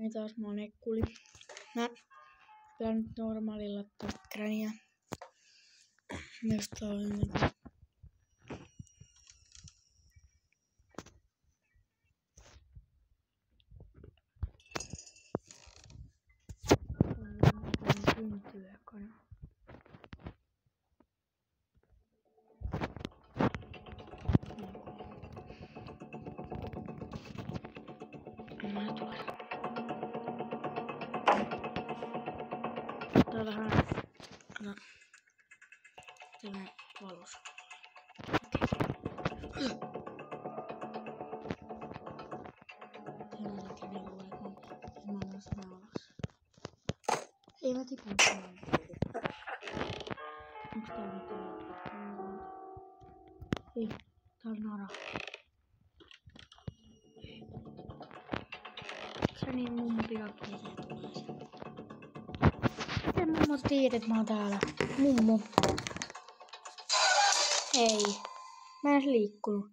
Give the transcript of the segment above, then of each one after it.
Niin taas monekkuli. Mä pelaan nyt normaalilla Tokkrania. Myös toinen. Syntyökana. Mä tulen. Tää on vähän... No. Tämmönen valus. Ei mä tipun tämän. Onks tää mitään? Ei, tää on nara. Se niin mummo pikakkeeseen tulee se. Miten mummo tiedät, että mä oon täällä? Mummo. Hei. Mä en edes liikkunut.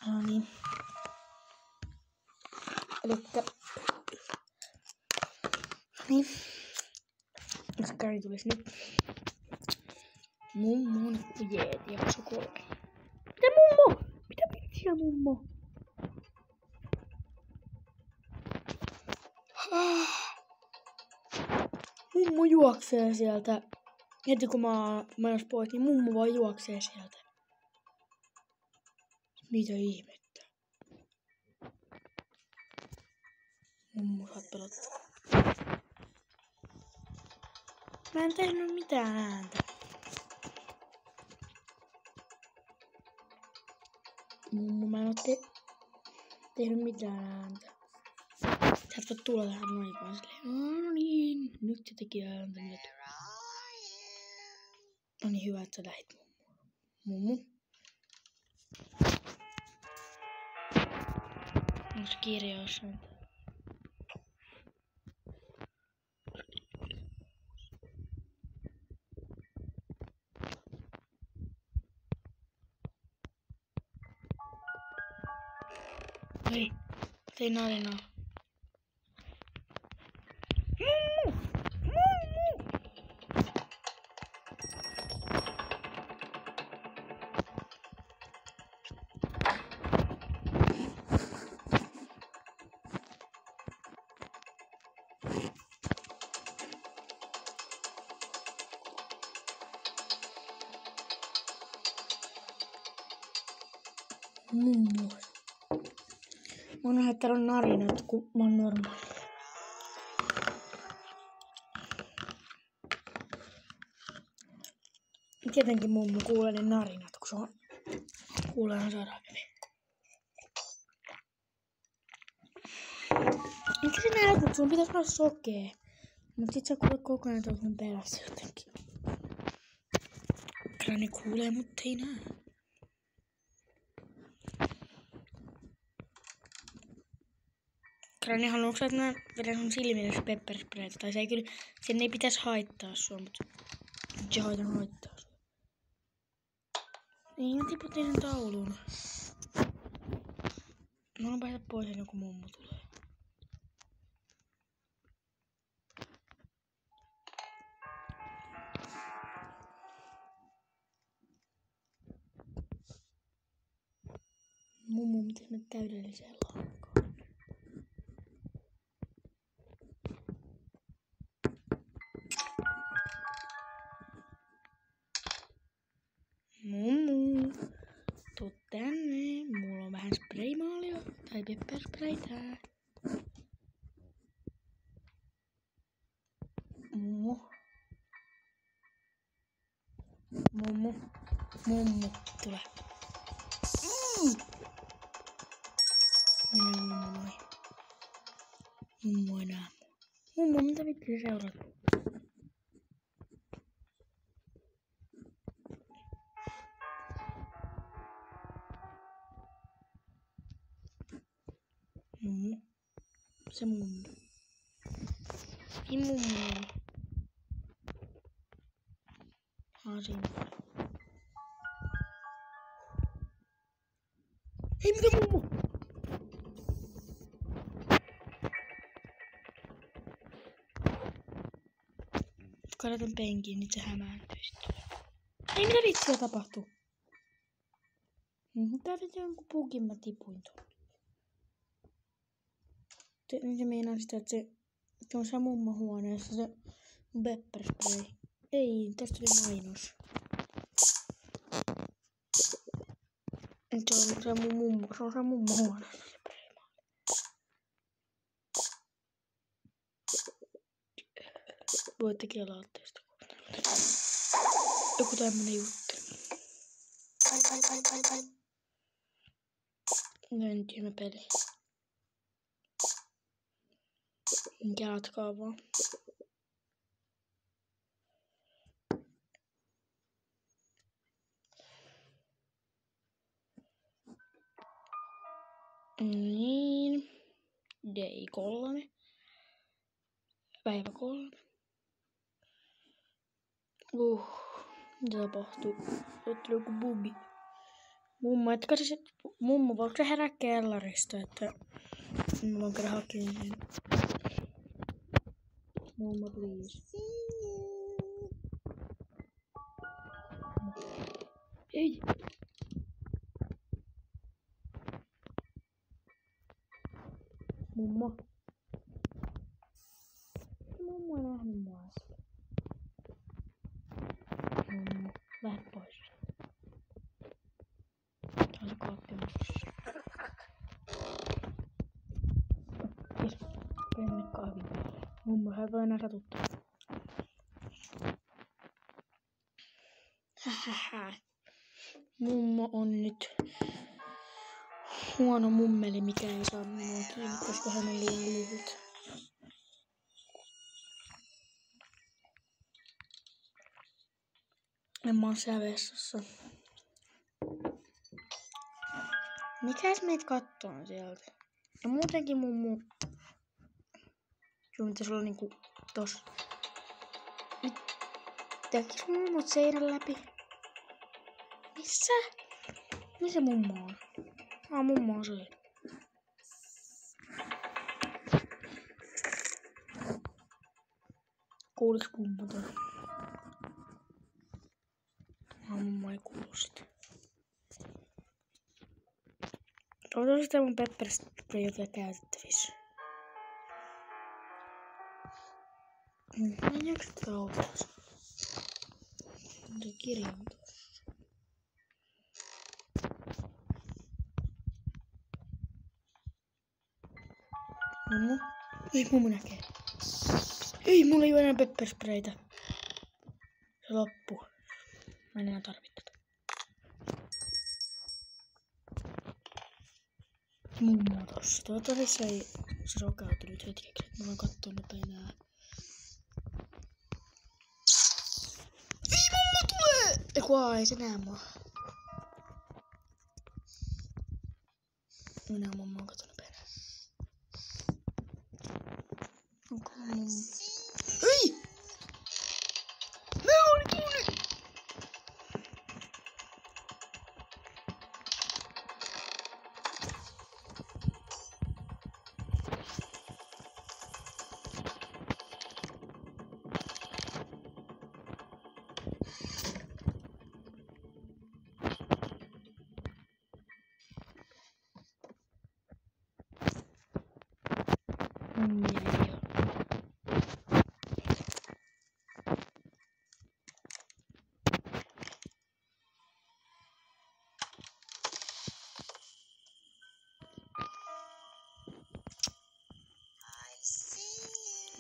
No niin. Elikkä... Niin. Jos Kari tulis nyt. Mummon jeet jakso 3. Mitä mummo? Mitä vitsiä mummo? Mummo juoksee sieltä. Heti kun mä oon menossa pois, niin mummo vaan juoksee sieltä. Mitä ihmettä? Mummo saat pelottaa. Mä en tehnyt mitään ääntä. Mummo, mä en oo tehnyt mitään ääntä. Sä et voi tulla tähän noin vaan silleen. No niin, nyt se teki ääntä. No niin, hyvä, että sä lähit mummo. Onks kirja jossain? Ei, tein narinaa. Mummo. Mä oon nähnyt, että täällä on narinat, kun mä oon normaali. Tietenkin mummo kuulee ne narinat, kun se on... Kuuleehan saadaan hyvin. Mikä se näytät? Sun pitäis olla sokee. Mut sit sä kuulet koko ajan tuolta mun perässä jotenkin. Kyllä ne kuulee, mut ei näe. Krani, haluatko sä, että mä vedän sun silmille peppersprayta? Tai se ei kyllä, sen ei pitäis haittaa sua, mut nyt se haittaa sua. Ei, mä tiputin sen tauluun. Mä haluan päästä pois ennen kuin mummo tulee. Mummo, miten me täydelliseen laukkaan? Mummo, tuu tänne. Mulla on vähän spraymaalia tai pepperspraytää. Mummo. Mummo. Mummo, tule. Minä mummo noin. Mummo enää. Mummo, mitä vittiä seuraat? Mummo. Se mummo. Ei mummo. Siinä. Hei, mitä mummo? Kaadan penkiin, niin se hämääntyy sitten. Ei, mitä vitsiä tapahtuu? Mitä vittu jonkun pukin mä tipuin tuonne. Nyt se meinaa sitä, että se on se mummo huoneessa se pepper spray. Ei, tästä tuli mainos. Se on se mun mummo, se on se mummo huoneessa se preima. Voitte kelaa tästä. Joku tämmönen juttu. Kai. Nyt tyhmä peli. Jatkaa vaan. Niin. Day 3. Päivä 3. Mitä tapahtuu? Nyt tuli joku bugi. Mummo, voiko se herää kellarista, että mä voin käydä hakemaan sen? Mummo, please. Ei! Mummo. Mummo ei nähnyt mua äsken. Mummo, lähde pois. Tää on se kaappimus. Penne kahvin päälle. Mummo, sä et voi enää satuttaa. Hähähä. Mummo on nyt huono mummeli, mikä ei saa minua kiinni, koska hän on liian lyhyt. Mä oon siellä vessassa. Mikäs meitä kattoo sieltä? Ja muutenkin mummo... Sun pitäis olla niinku tossa. Nyt tekiks mummot seinän läpi? Missä? Missä mummo on? Mummo on se. Kuuliks mummo toi? Mummo ei kuulu sitä. Oota sitä mun pepper spray vielä käytettävissä. Mä en jaksa tätä autossa. Se kirja on tuossa. Mummo? Ei, mummo näkee. Ei, mulla ei oo enää pepper spraytä. Se loppuu. Mä en enää tarvitse tätä. Mummo tossa. Toivottavasti se ei rokautunut hetkeksi, että mä voin kattoo nopein nää. Ei, mummo tulee! Ei se näe mua. Minä mummo on kato nopein. Onko mummo? Hei! Mä olin tullut!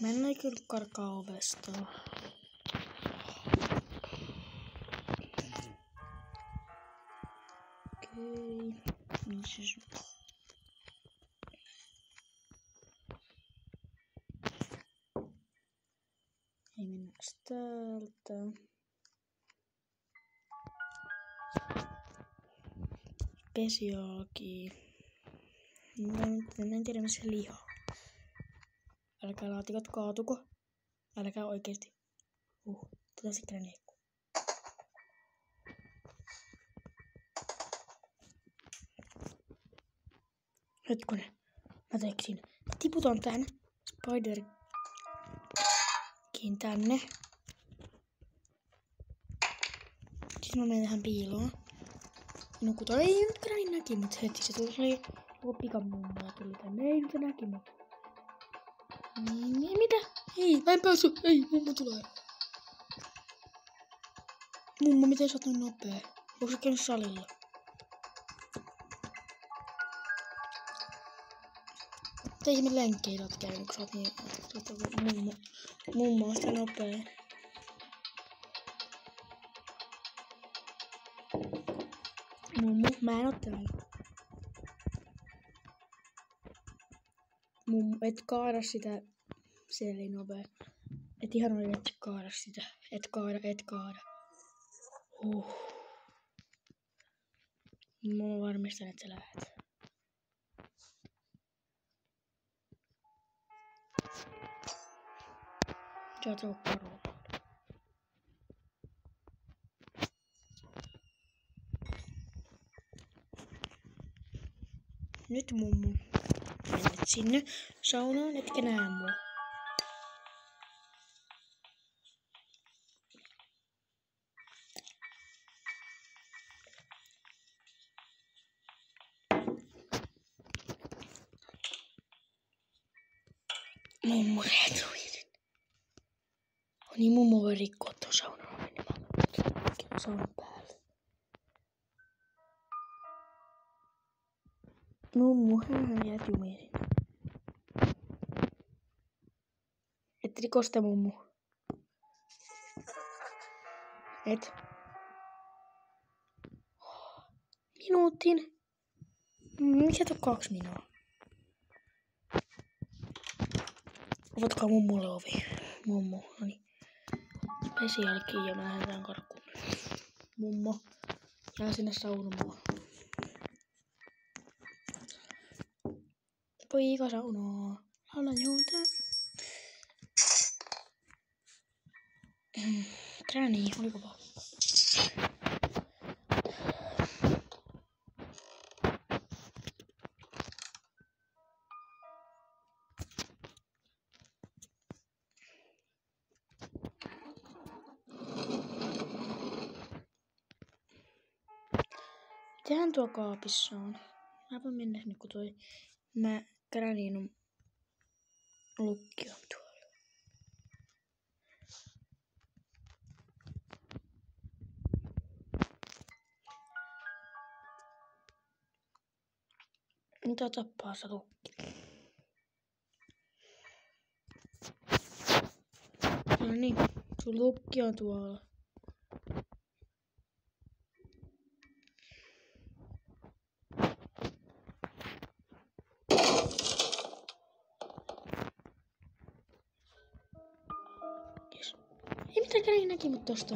Mennään kyllä karkaa ovesta. Okei. Niin siis... Ei mennäänkö täältä. Spesiaalki. Mä en tiedä missä liha. Älkää laatikot kaatuko. Älkää oikeesti. Tätä sitten heikkuu. Hetkonen. Mä teksin. Mä tiputan tän Spiderkin tänne. Siis mä menen tähän piiloon. Nukutaan. Ei nyt Granny näki mut heti. Se tuli pikamummoa tuli tänne. Ei nyt näki mut. Niin, mitä? Ei, mä en päässyt. Ei, mummo tulee. Mummo, miten sä oot noin nopea? Onko sä käynyt salilla? Tai se lenkkeillä oot käynyt, kun sä oot niin... Mummo on sitä nopea. Mummo, mä en oo täällä. Mummo, et kaada sitä. Se oli nopea. Et ihan oikeesti kaada sitä. Et kaada. Mä varmistan, että sä lähet. Sä oot ollut karulla. Nyt mummo. Menet sinne saunaan, etkä näe mua. Mummo retuisin. Niin mummo voi rikkoa ton saunan oven, niin mä oon saunan päälle. Mummo, hän jäät jumiin. Et rikosta mummo. Et. Minuutin. Mikä tuo 2 minuuttia? Avatkaa mummolle ovi. Mummo, noniin. Spesiaalkiin ja mä lähdetään karkuun. Mummo, jää sinne saunomaan. Poika saunoo. Laula juuta. Granny, oliko pakko? Mitähän tuo kaapissa on? Mä voin mennä sinne, kun toi Grannyn lukki on tuolla. Mitä tappaa se lukki? No niin, sun lukki on tuolla. Yes. Ei mitään, Granny näki mut tosta.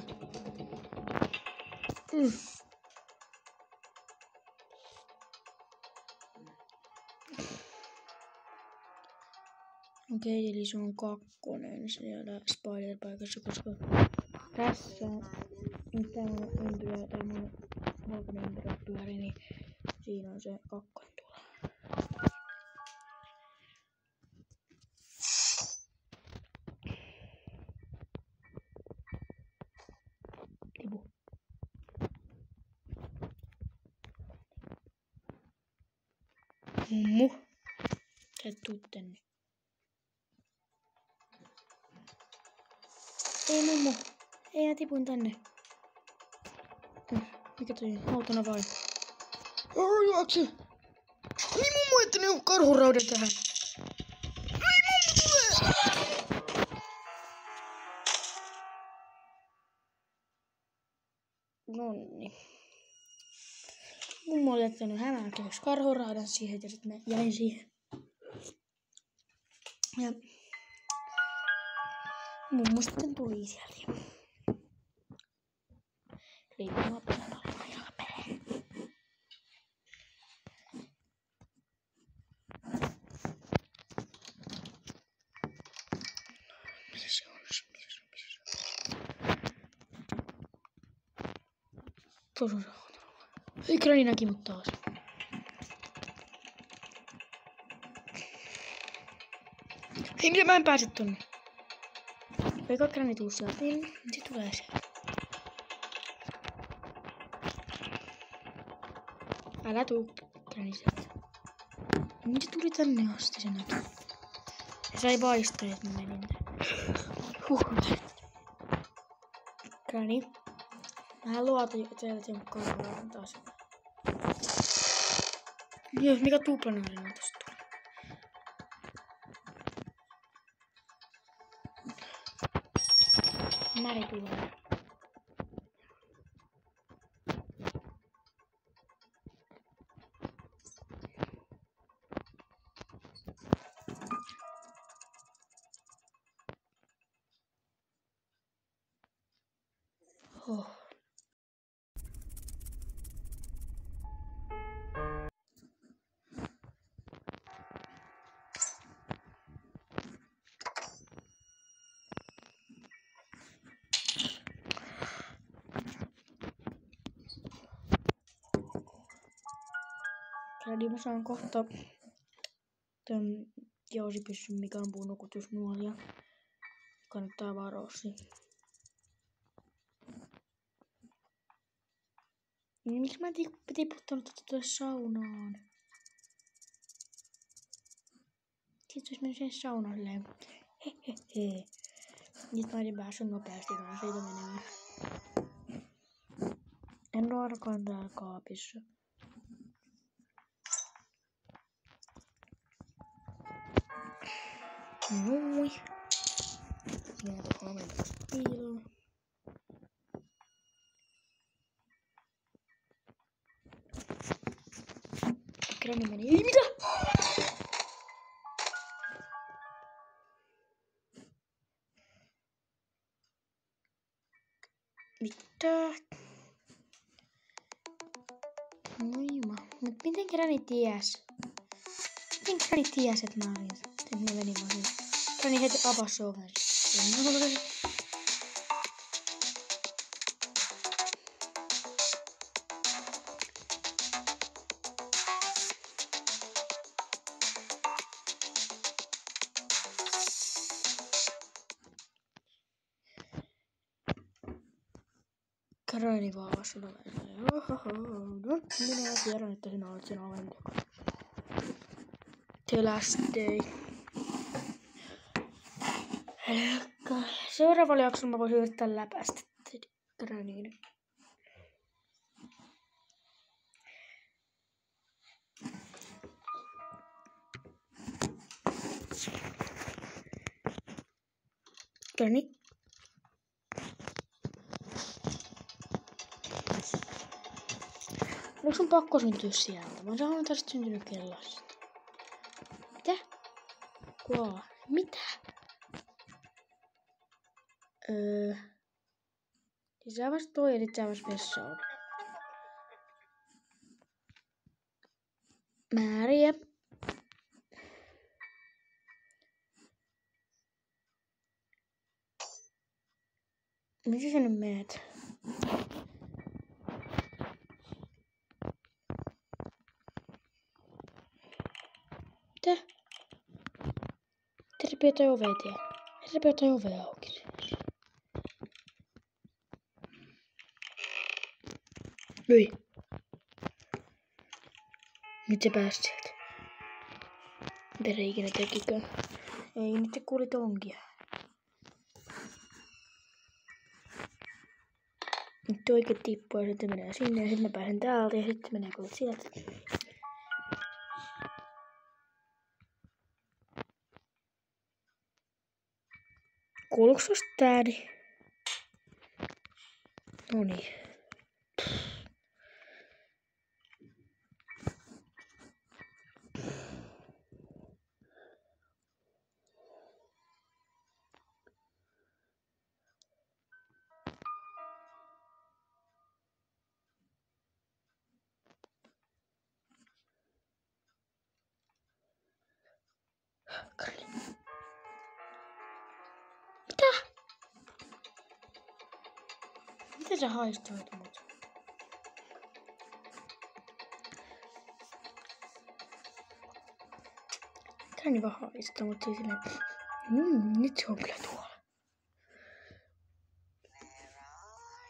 Okei, eli se on 2 siellä Spider-paikassa, koska tässä nyt tämä ympyrä, tämä valkoinen ympyrä pyöri, niin siinä on se 2 tuolla. Tipu. Mummu. Sä et tuu tänne. Ei mummu. Ei, mä tipuin tänne. Mikä toi autona vai? Juokse! Niin mummu, että ne on karhuraudet tähän. Ei mummu tulee! Nonni. Mummu oli jättänyt hämäkäys karhuraudan siihen ja sit mä jäin siihen. Ja mummu sitten tuli sieltä. Riippumatta olemaan jalpeen. Tuossa on se. Ei Granny näki mut taas. Hei, mitä mä en pääse tonne? Eikä Granny tuu sieltä. Niin, se tulee sieltä. Älä tuu Granny sieltä. Niin se tuli tänne asti se näki. Ja sai vaistaa, että mä menin tänne. Granny. Mä luotin, että sieltä sen karvaan taas. Joo, mikä tuplanaarina tosta tuli. Märi tulee. Oh. Eli mä saan kohta tän jousipyssyn, mikä ampuu nukutusnuolia. Kannattaa varoa siitä. Niin miksi mä en tiputtanut tuonne saunaan? Sitten olisi mennyt sen saunaan silleen. Hehehe. Nyt mä olin päässyt nopeasti vaan siitä menemään. En oo ainakaan täällä kaapissa. Moi. Minä tuohon mennä piiloon. Granny meni. Ei mitä? Mitä? No juma. Mut miten Granny ties? Miten Granny ties, että mä olin? Sitten mä menin vaan sinne. Granny heti avasi oven. Granny vaan avasi oven. No, minä tiedän, että sinä olet sen oven takana. The last day. Seuraavalla jaksolla mä voisin yrittää läpäistä Grannyn. Granny. Onko sun pakko syntyä sieltä? Mä oon tästä syntynyt kellasta. Mitä? Kuva. Mitä? Sä vasta toi ja sit sä vasta vessaan. Määriä. Missä sä nyt meet? Mitä? Terpii jotain ovea tien. Terpii jotain ovea auki. Hyi. Nyt se pääsi sieltä. Mitä se ikinä tekikään? Ei, nyt se kuuli tonkia. Nyt oikein tippuu ja sitten menee sinne ja sitten mä pääsen täältä ja sitten menee kuule sieltä. Kuuluuko susta ääni? Noniin. Mitä sä haistoit mut? Granny vaan haistaa, mutta siis silleen, nyt se on kyllä tuolla.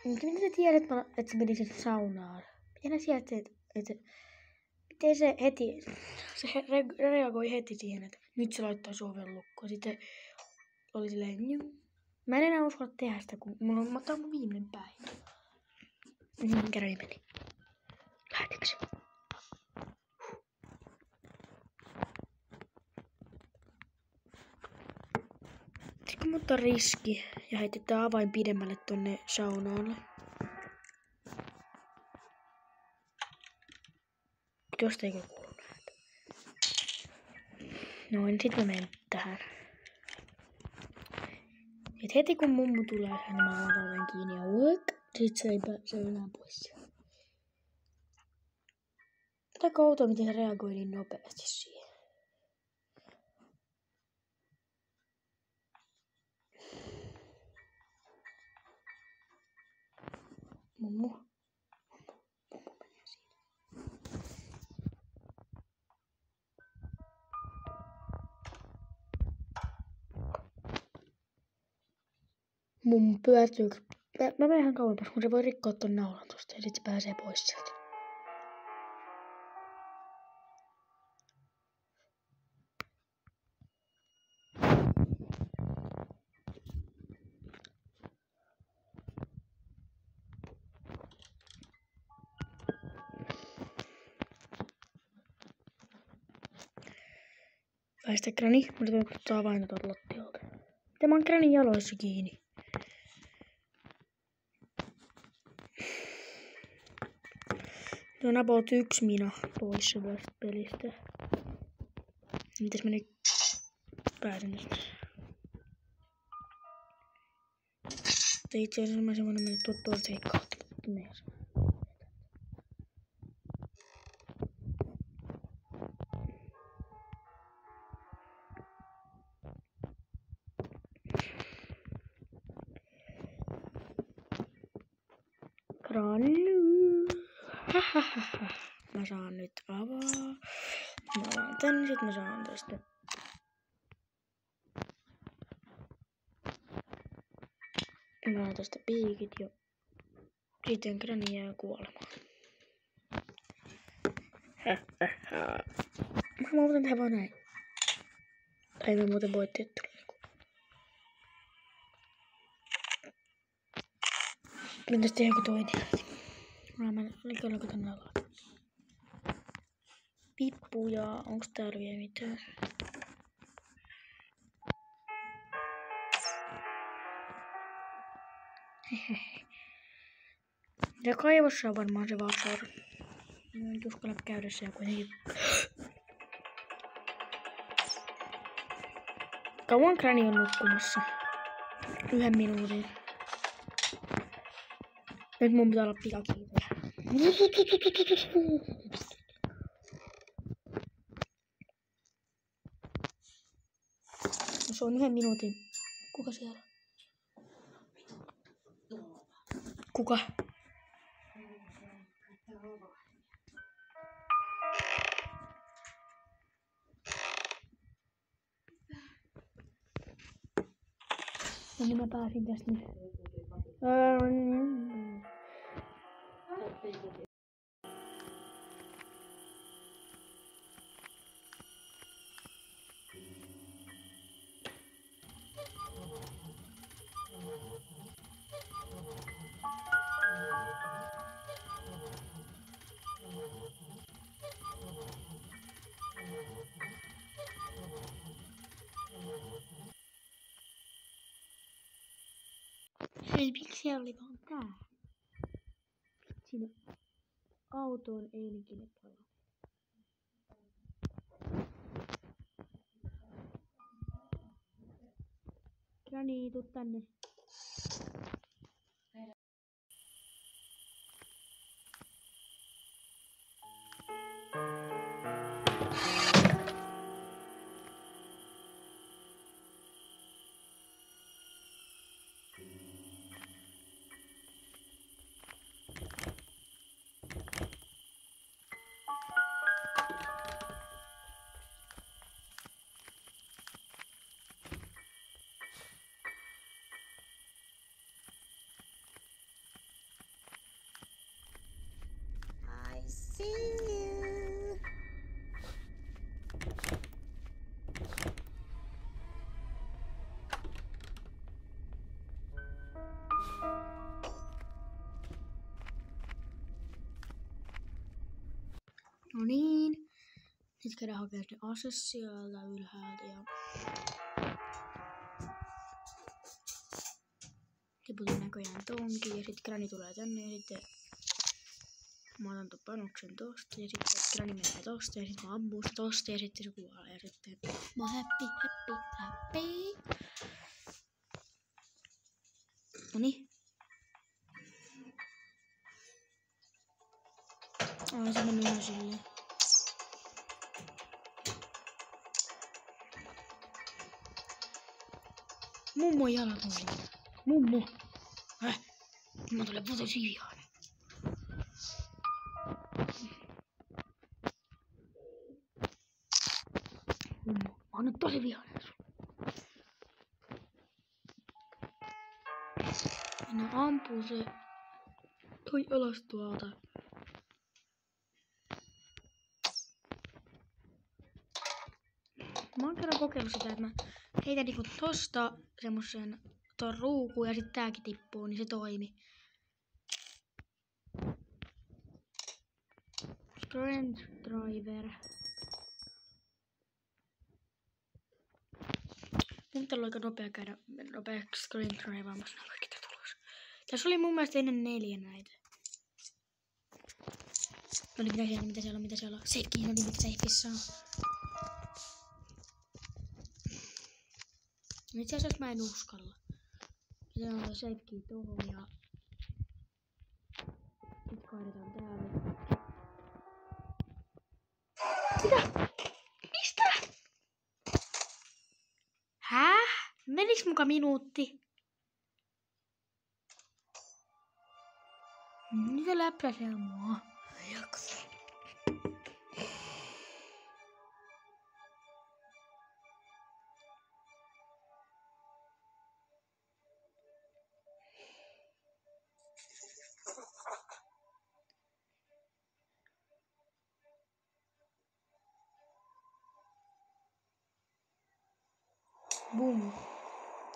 Miten sä tiedät, että se meni sen saunaan? Miten sä tiedät, että miten se heti, se reagoi heti siihen, että nyt se laittaa oven lukkoon. Sitten oli silleen, mä en enää uskalla tehdä sitä, kun tää on mun viimeinen päivä. Granny meni. Lähtikö se? Sitten kun ottaa riski ja heitetään avain pidemmälle tonne saunaalle. Josta eikö kuulu näitä. Noin, sit mä menen tähän. Et heti kun mummu tulee, niin mä laitan oven kiinni ja sit se ei pääse enää pois. Aika outoa, miten se reagoi niin nopeasti siihen. Mummu menee siinä. Mummu pyörtyy. Mä menen ihan kauemmas, kun se voi rikkoa ton naulan tosta ja sit se pääsee pois sieltä. Väistä Granny, mä yritän ottaa avainta tuolta lattialta. Miten mä oon Granny jaloissa kiinni? Se on about 1 mina poissa tästä pelistä. Mitäs mä nyt pääsen tästä? Itse asiassa mä semmonen mennä tuolta seikkautta. Granny. Mä saan nyt avaa. Mä avaan tän, sit mä saan tästä. Mä saan tästä piikit jo. Sitten Granny jää kuolemaan. Mä muuten tehdä vaan näin. Tai mä muuten voi tehdä joku. Mitäs tehdä joku toinen? Mä liikoinko tänne alaan? Pippuja. Onks täällä vielä mitään? Ja kaivossa on varmaan se vasar. Mä en uskalla käydä siellä kuitenkin. Kauan Granny on nukkumassa? 1 minuutin. Nyt mun pitää olla pikakiitoja. No se on 1 minuutin. Kuka siellä? Kuka? No niin mä pääsin tästä nyt. Hei, miksi siellä oli vaan tää? Sinne autoon eilenkin ne palaa. Granny, tuu tänne. Sitten käydään hakemaan ne ase sieltä ylhäältä ja tiputin näköjään tonkin ja sitten Granny tulee tänne ja sitten mä otan ton panoksen tosta ja sitten Granny menee tosta ja sitten mä ammun sitä tosta ja sitten se kuolee ja sitten mä oon happy. Noniin. Ai se meni ihan silleen. Mummo jalat on siinä. Mummo. Mä tulen tosi vihainen. Mummo, mä oon nyt tosi vihainen sun. Minä ampuu se toi alas tuolta. Mä oon kerran kokeillut sitä, että mä heitän niinku tosta semmosen ton ruukuun ja sit tääkin tippuu, niin se toimi. Strength Driver. Mun pitää olla aika nopea käydä nopeaksi Strength Drivaamassa nämä kaikki tätä tulos. Tässä oli mun mielestä ennen 4 näitä. No niin, mitä siellä on? Safekin, no niin, mitä safeissa on? Itse asiassa mä en uskalla. Se on safekin tuohon ja nyt kaadetaan täällä. Mitä? Mistä? Häh? Meniks muka minuutti? Mitä läppäsee mua? Jaksa. Boom.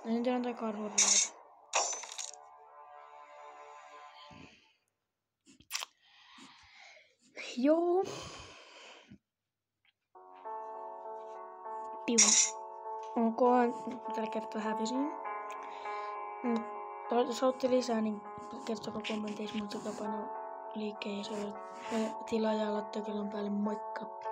Ja nyt on toi karhureita. Joo. Piu. Ok, tällä kertaa hävisin. Jos haluatte lisää, niin kertokaa kommenteissa, mutta paino liikkeen ja tilaa ja laittakaa kellon päälle. Moikka!